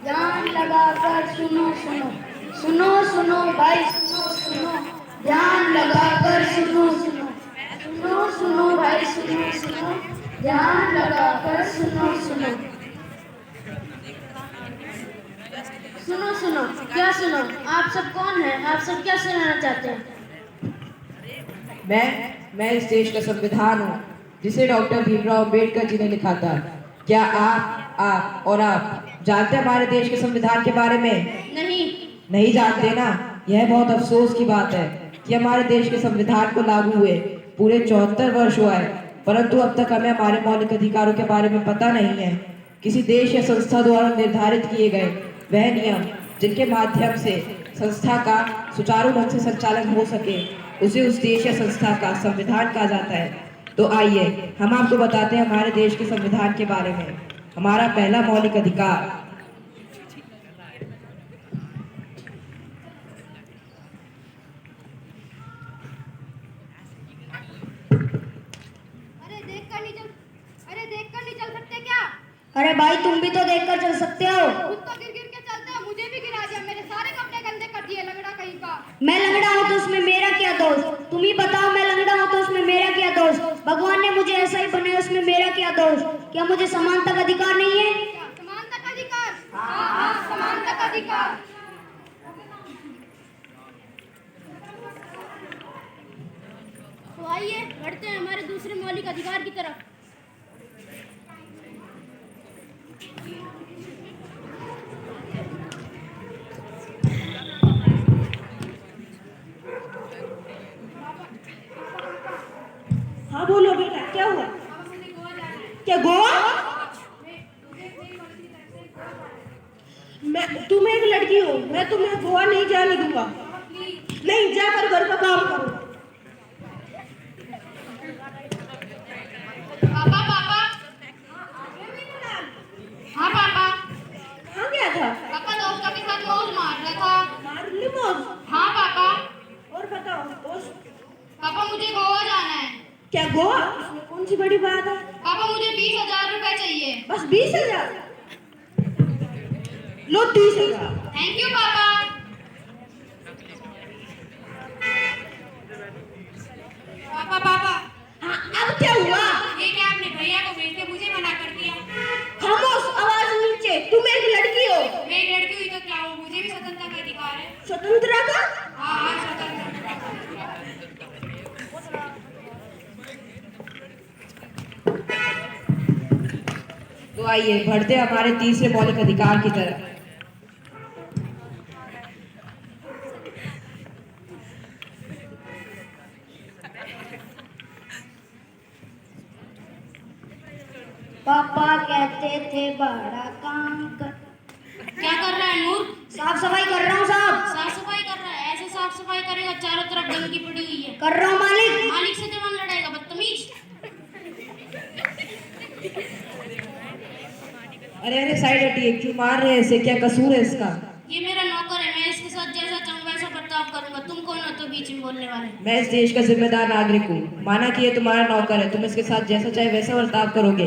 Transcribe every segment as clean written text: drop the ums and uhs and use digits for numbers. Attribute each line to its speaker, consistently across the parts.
Speaker 1: ध्यान लगाकर सुनो सुनो, सुनो सुनो भाई सुनो सुनो, ध्यान लगाकर सुनो सुनो, सुनो सुनो भाई सुनो सुनो, ध्यान लगाकर सुनो सुनो। सुनो सुनो, क्या सुनो? आप सब कौन हैं? आप सब क्या सुनाना चाहते हैं?
Speaker 2: मैं इस देश का संविधान हूँ, जिसे डॉक्टर भीमराव अंबेडकर जी ने लिखा था। क्या आप और आप जानते हैं हमारे देश के संविधान के बारे में? नहीं जानते ना। यह बहुत अफसोस की बात है कि हमारे देश के संविधान को लागू हुए पूरे 74 वर्ष हुआ है, परंतु अब तक हमें हमारे मौलिक अधिकारों के बारे में पता नहीं है। किसी देश या संस्था द्वारा निर्धारित किए गए वह नियम जिनके माध्यम से संस्था का सुचारू ढंग से संचालन हो सके, उसे उस देश या संस्था का संविधान कहा जाता है। तो आइए हम आपको बताते हैं हमारे देश के संविधान के बारे में। हमारा पहला मौलिक अधिकार।
Speaker 1: देखकर नहीं चल सकते क्या? अरे भाई तुम भी तो देखकर चल सकते हो।
Speaker 3: खुद तो गिर गिर के चलते हो, मुझे भी गिरा दिया, मेरे सारे कपड़े गंदे कर दिए, लंगड़ा कहीं का।
Speaker 1: मैं लंगड़ा हूँ तो उसमें मेरा क्या दोष? तुम ही बताओ, मैं लंगड़ा हूँ तो उसमें मेरा क्या दोष? भगवान ने मुझे ऐसा ही बनाया, उसमें मेरा क्या दोष? क्या मुझे समानता का अधिकार नहीं है?
Speaker 3: समानता का अधिकार? हाँ, समानता का अधिकार। तो आइए बढ़ते हैं हमारे दूसरे मौलिक अधिकार की तरफ।
Speaker 2: हाँ बोलो बेटा, क्या हुआ? क्या गोवा? तुम एक लड़की हो, मैं तुम्हें गोवा नहीं जाने दूंगा। नहीं, जाकर घर का काम करो।
Speaker 3: पापा पापा। हाँ पापा।
Speaker 2: कहाँ गया था?
Speaker 3: पापा दोस्तों के साथ मौज मार रहा था।
Speaker 2: मार ली मौज?
Speaker 3: हाँ पापा।
Speaker 2: और बताओ दोस्त।
Speaker 3: पापा मुझे गोवा जाना है।
Speaker 2: क्या गोवा? इसमें कौन सी बड़ी बात है?
Speaker 3: पापा मुझे 20,000 रुपए चाहिए।
Speaker 2: बस 20,000? लो 30,000।
Speaker 3: थैंक यू पापा। पापा पापा।
Speaker 2: हाँ, अब क्या हुआ?
Speaker 3: ये क्या आपने भैया को भेजते मुझे मना कर दिया?
Speaker 2: खामोश, आवाज नीचे। तुम एक लड़की हो।
Speaker 3: मैं एक लड़की हुई तो क्या हो, मुझे भी स्वतंत्रता का अधिकार है।
Speaker 2: स्वतंत्रता का?
Speaker 3: हाँ हाँ स्वतंत्रता।
Speaker 2: तो आइए बढ़ते हैं हमारे तीसरे मौलिक अधिकार की तरफ।
Speaker 1: पापा कहते थे बड़ा काम कर।
Speaker 3: क्या कर रहा है नूर?
Speaker 1: साफ सफाई कर रहा हूँ साहब।
Speaker 3: साफ सफाई कर रहा है? ऐसे साफ सफाई करेगा, चारों तरफ गंदगी पड़ी हुई है।
Speaker 1: कर रहा हूँ मालिक।
Speaker 3: मालिक से जवान लड़ाएगा, बदतमीज।
Speaker 2: अरे अरे साइड हटिए, क्यों मार रहे हैं इसे? क्या कसूर है इसका?
Speaker 3: ये मेरा नौकर है, मैं इसके साथ जैसा चाहूँ वैसा बर्ताव करूंगा। तुम कौन हो तो बीच में बोलने वाले?
Speaker 2: मैं इस देश का जिम्मेदार नागरिक हूँ। माना कि ये तुम्हारा नौकर है, तुम इसके साथ जैसा चाहे वैसा बर्ताव करोगे,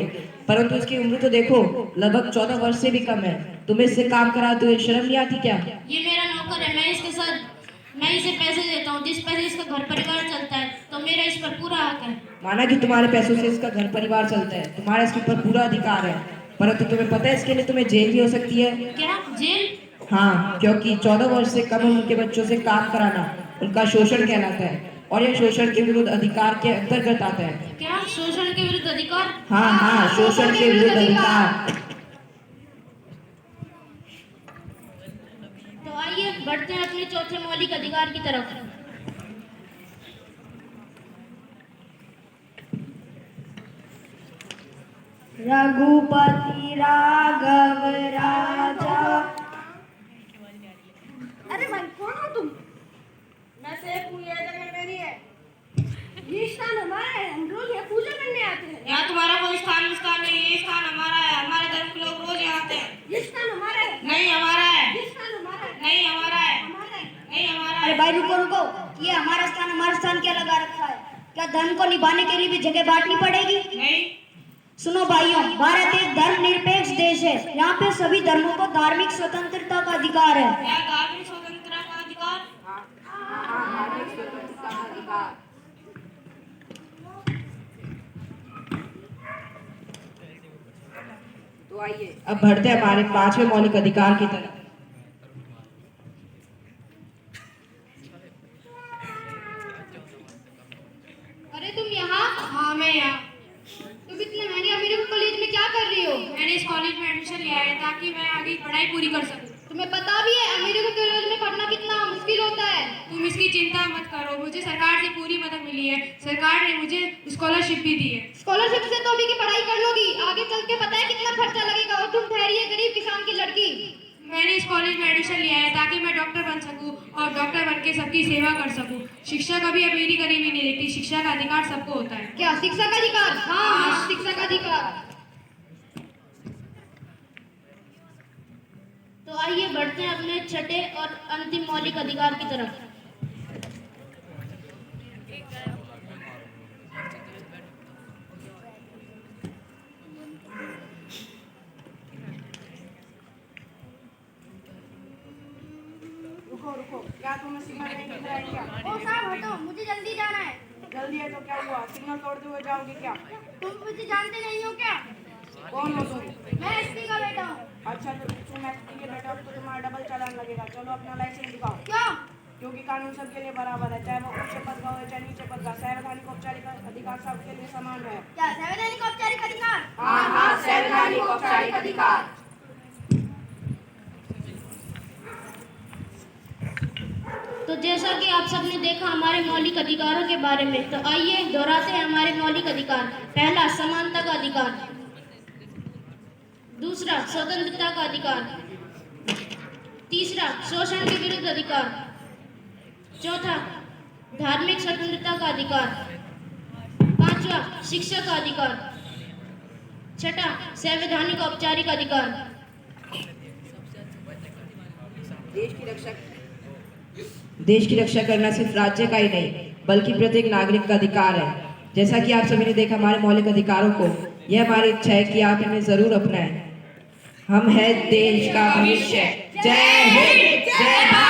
Speaker 2: परंतु इसकी उम्र तो देखो, लगभग 14 वर्ष से भी कम है। तुम्हें इससे काम कराते हुए शर्म नहीं आती क्या?
Speaker 3: ये मेरा नौकर है, मैं इसे पैसे देता हूँ, जिस पैसे इसका घर परिवार चलता है, तो मेरा इस पर पूरा हक है।
Speaker 2: माना कि तुम्हारे पैसों से इसका घर परिवार चलता है, तुम्हारा इसके ऊपर पूरा अधिकार है, परंतु तुम्हें पता है इसके लिए तुम्हें जेल भी हो सकती है।
Speaker 3: क्या जेल?
Speaker 2: हाँ, क्योंकि 14 वर्ष से कम उम्र के बच्चों से काम कराना उनका शोषण कहलाता है, और यह शोषण के विरुद्ध अधिकार के अंतर्गत आता है।
Speaker 3: क्या शोषण के विरुद्ध अधिकार?
Speaker 2: हाँ हाँ, शोषण के विरुद्ध अधिकार।
Speaker 3: तो आइए बढ़ते हैं अपने चौथे मौलिक अधिकार की तरफ।
Speaker 1: रघुपति राघव राजा।
Speaker 3: अरे भाई कौन हो तुम? मैं शेख हूँ, ये जगह मेरी है। ये स्थान हमारा है, हम रोज यहाँ पूजा करने आते हैं। यहाँ तुम्हारा कोई स्थान नहीं, ये स्थान हमारा है, हमारे धर्म के लोग रोज यहाँ आते हैं। ये स्थान हमारा है। नहीं हमारा है। ये स्थान हमारा है। नहीं हमारा है। नहीं हमारा है।
Speaker 1: अरे भाई रुको रुको, ये हमारा स्थान क्या लगा रखा है? क्या धर्म को निभाने के लिए भी जगह बांटनी पड़ेगी?
Speaker 3: नहीं।
Speaker 1: सुनो भाइयों, भारत एक धर्मनिरपेक्ष देश है। यहाँ पे सभी धर्मों को धार्मिक स्वतंत्रता का अधिकार है।
Speaker 3: क्या धार्मिक स्वतंत्रता का अधिकार?
Speaker 2: तो आइए अब बढ़ते हैं हमारे 5वें मौलिक अधिकार की तरफ।
Speaker 1: अरे तुम यहाँ?
Speaker 3: हाँ, मैं यहाँ।
Speaker 1: तुम इतने महंगे अमेरिकन कॉलेज में क्या कर रही हो?
Speaker 3: मैंने इस कॉलेज में एडमिशन लिया है ताकि मैं आगे पढ़ाई पूरी कर सकूं।
Speaker 1: तुम्हें पता भी है अमेरिकन कॉलेज में पढ़ना कितना मुश्किल होता है?
Speaker 3: तुम इसकी चिंता मत करो, मुझे सरकार से पूरी मदद मिली है। सरकार ने मुझे स्कॉलरशिप भी दी है।
Speaker 1: स्कॉलरशिप से तो अभी की पढ़ाई कर लोगी, आगे चल के पता है कितना खर्चा लगेगा। और तुम ठहरी है गरीब किसान की लड़की।
Speaker 3: मैंने इस कॉलेज में एडमिशन लिया है ताकि मैं डॉक्टर बन सकूं और डॉक्टर बन के सबकी सेवा कर सकूं। शिक्षा कभी अमीरी गरीबी नहीं देखती, शिक्षा का अधिकार सबको होता है।
Speaker 1: क्या शिक्षा का अधिकार? हाँ, शिक्षा का अधिकार। तो आइए बढ़ते हैं अपने छठे और अंतिम मौलिक अधिकार की तरफ।
Speaker 4: रुको, क्या तुम्हें सिग्नल नहीं दिख रहा है क्या?
Speaker 1: ओ साहब हटो, मुझे जल्दी जाना है।
Speaker 4: जल्दी है तो क्या हुआ? सिग्नल तोड़ते हुए जाओगे क्या?
Speaker 1: तुम मुझे जानते नहीं हो क्या?
Speaker 4: कौन हो तुम?
Speaker 1: मैं एसपी का बेटा हूँ।
Speaker 4: अच्छा, तो तुम एसपी के बेटा हो तो तुम्हारा डबल चालान लगेगा। चलो अपना लाइसेंस दिखाओ।
Speaker 1: क्यों?
Speaker 4: क्योंकि कानून सबके लिए बराबर है, चाहे वो उच्च पद का हो चाहे नीचे पद का। संवैधानिक औपचारिक अधिकार सबके लिए समान है।
Speaker 1: क्या संवैधानिक औपचारिक अधिकार?
Speaker 4: हाँ, संवैधानिक औपचारिक अधिकार।
Speaker 1: तो जैसा कि आप सबने देखा हमारे मौलिक अधिकारों के बारे में, तो आइए दोहराते हैं हमारे मौलिक अधिकार। पहला, समानता का अधिकार। दूसरा, स्वतंत्रता का अधिकार। तीसरा, शोषण के विरुद्ध अधिकार। चौथा, धार्मिक स्वतंत्रता का अधिकार। पांचवा, शिक्षा का अधिकार। छठा, संवैधानिक औपचारिक अधिकार।
Speaker 2: देश की रक्षा करना सिर्फ राज्य का ही नहीं बल्कि प्रत्येक नागरिक का अधिकार है। जैसा कि आप सभी ने देखा हमारे मौलिक अधिकारों को, यह हमारी इच्छा है कि आप इन्हें जरूर अपनाएं। हम हैं देश का भविष्य। जय हिंद, जय भारत।